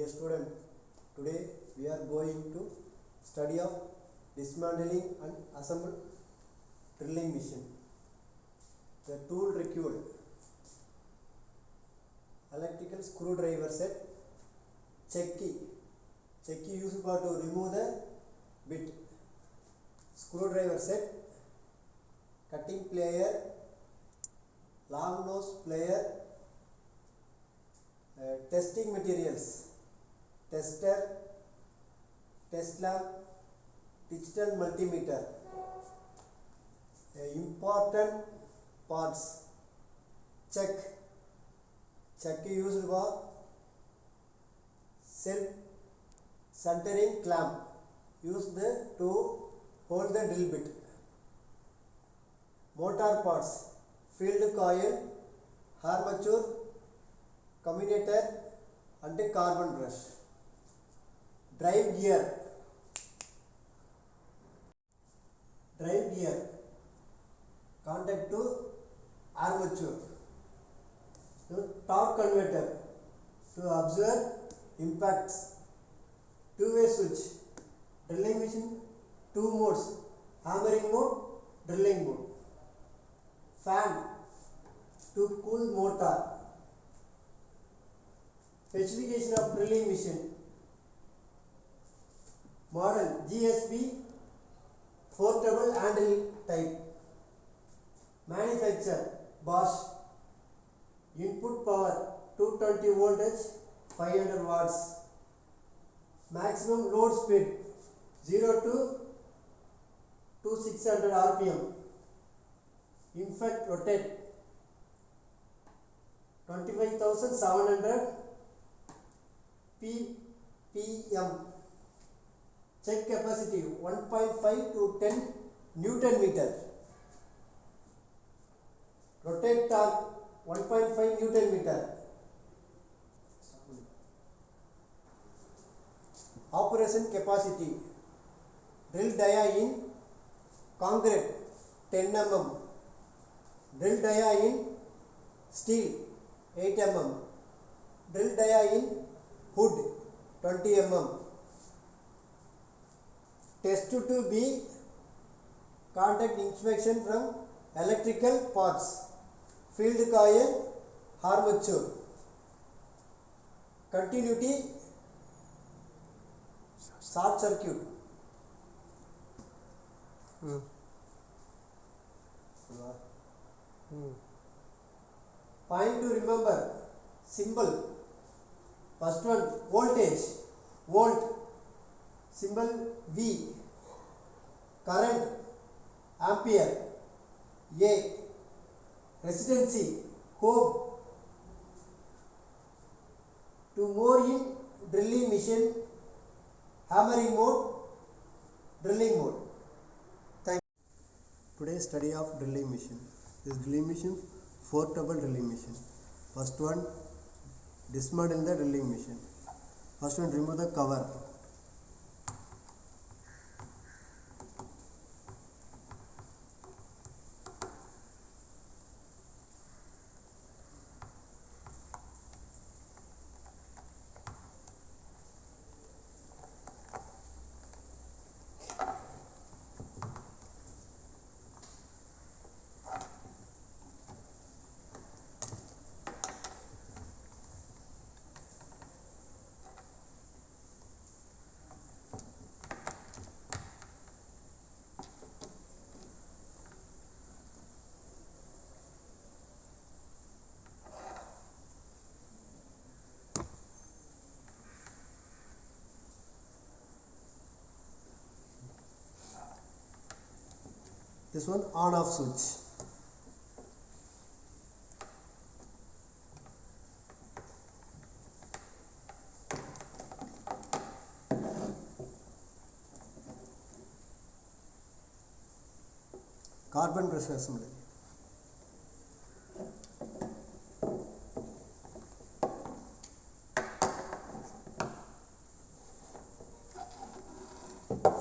student, today we are going to study of dismantling and assemble drilling machine. The tool required: electrical screwdriver set, check key used for to remove the bit, screwdriver set, cutting plier, long nose plier, testing materials, tester, test lamp, digital multimeter. Important parts: check used for self centering clamp used to hold the drill bit. Motor parts: field coil, armature, commutator and carbon brush. Drive gear contact to armature. Torque converter to observe impacts. Two-way switch. Drilling machine, two modes: hammering mode, drilling mode. Fan to cool motor. Specification of drilling machine: model GSB portable handle type. Manufacturer Bosch. Input power 220 voltage, 500 watts. Maximum load speed 0 to 600 rpm. Infect rotate 25,700 ppm. Check capacity 1.5 to 10 Newton meter. Rotate torque 1.5 Newton meter. Operation capacity: drill dia in concrete 10 mm, drill dia in steel 8 mm, drill dia in wood 20 mm. Test to be contact inspection from electrical parts, field coil, armature. Continuity, short circuit. Point to remember: symbol. First one, voltage, volt, symbol V. Current, ampere. A. Resistancy, ohm. To more in drilling machine: hammering mode, drilling mode. Thank you. Today's study of drilling machine. This drilling machine, portable drilling machine. First one, dismantle the drilling machine. First one, remove the cover. This one, on off switch. Carbon brush assembly.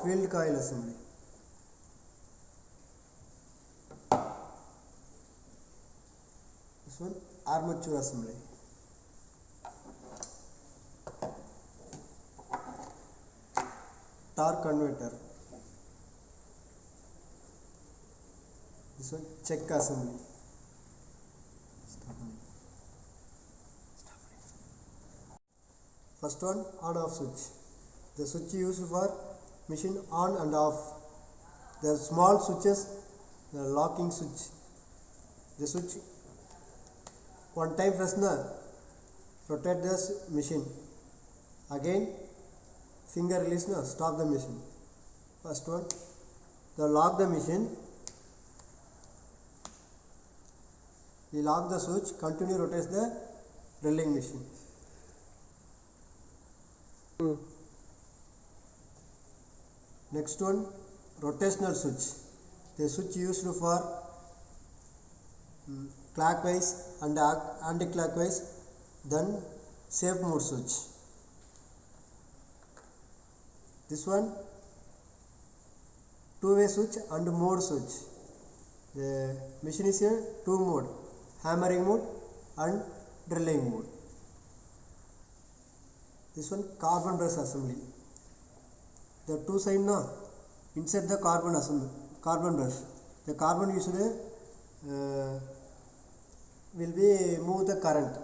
Field coil assembly. This one, armature assembly. torque converter. This one check assembly. First one, on off switch. The switch used for machine on and off. The small switches, the locking switch. The switch one time press na rotate this machine. Again finger release na stop the machine. First one, the lock the machine. We lock the switch, continue rotates the drilling machine. Next one, rotational switch. The switch used for clockwise and anti-clockwise, then safe mode switch. This one, two-way switch and mode switch. The machine is in two mode, hammering mode and drilling mode. This one, carbon brush assembly. The two side na inside the carbon assembly, carbon brush. The carbon usually will be move the current.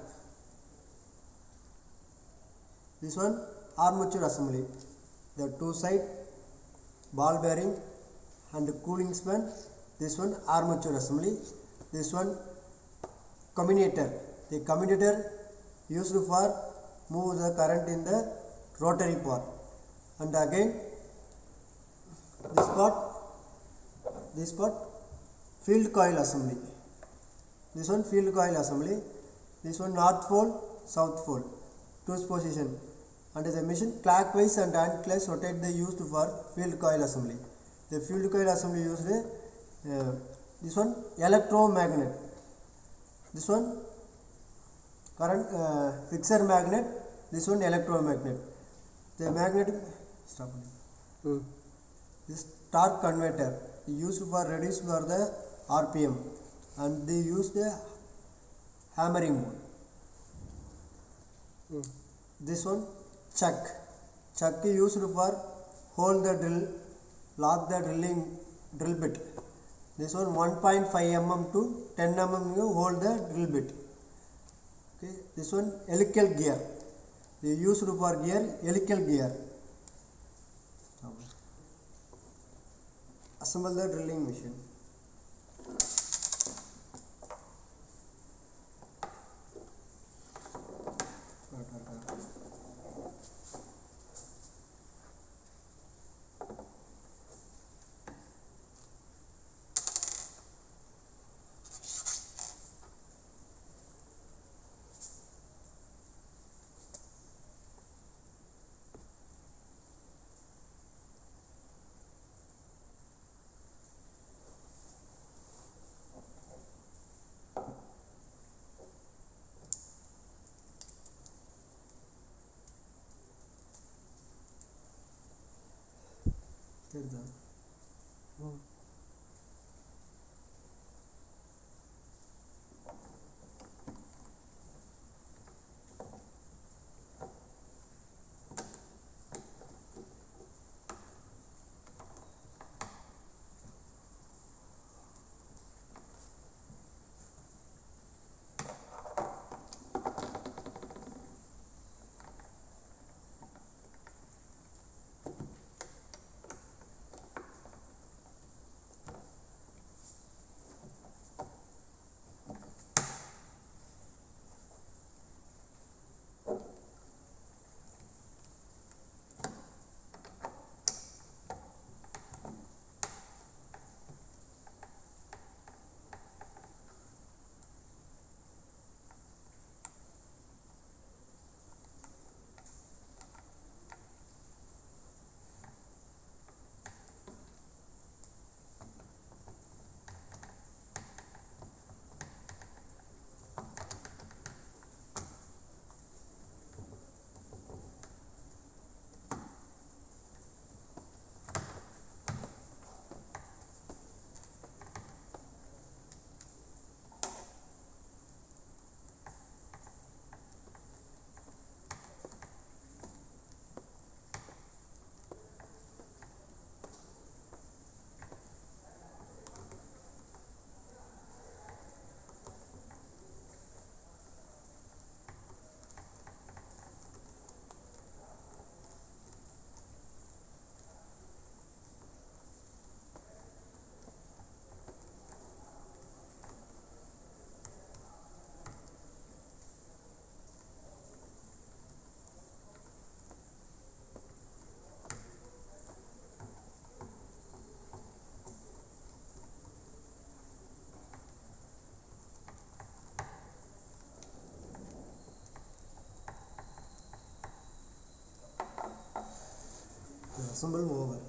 This one, armature assembly. The two side ball bearing and cooling span. This one, armature assembly. This one, commutator. The commutator used for move the current in the rotary part. And again this part field coil assembly. This one, field coil assembly. This one, north pole, south pole, two position. And the machine clockwise and anti-clockwise rotate the used for field coil assembly. The field coil assembly used this one, electromagnet. This one, current fixer magnet. This one, electromagnet. The magnetic this torque converter used for reduce for the RPM, and they use the hammering mode. This one, chuck used for hold the drill, lock the drill bit. This one, 1.5 mm to 10 mm you hold the drill bit. Okay. This one, helical gear. They used for gear, helical gear. Assemble the drilling machine. assemble mover.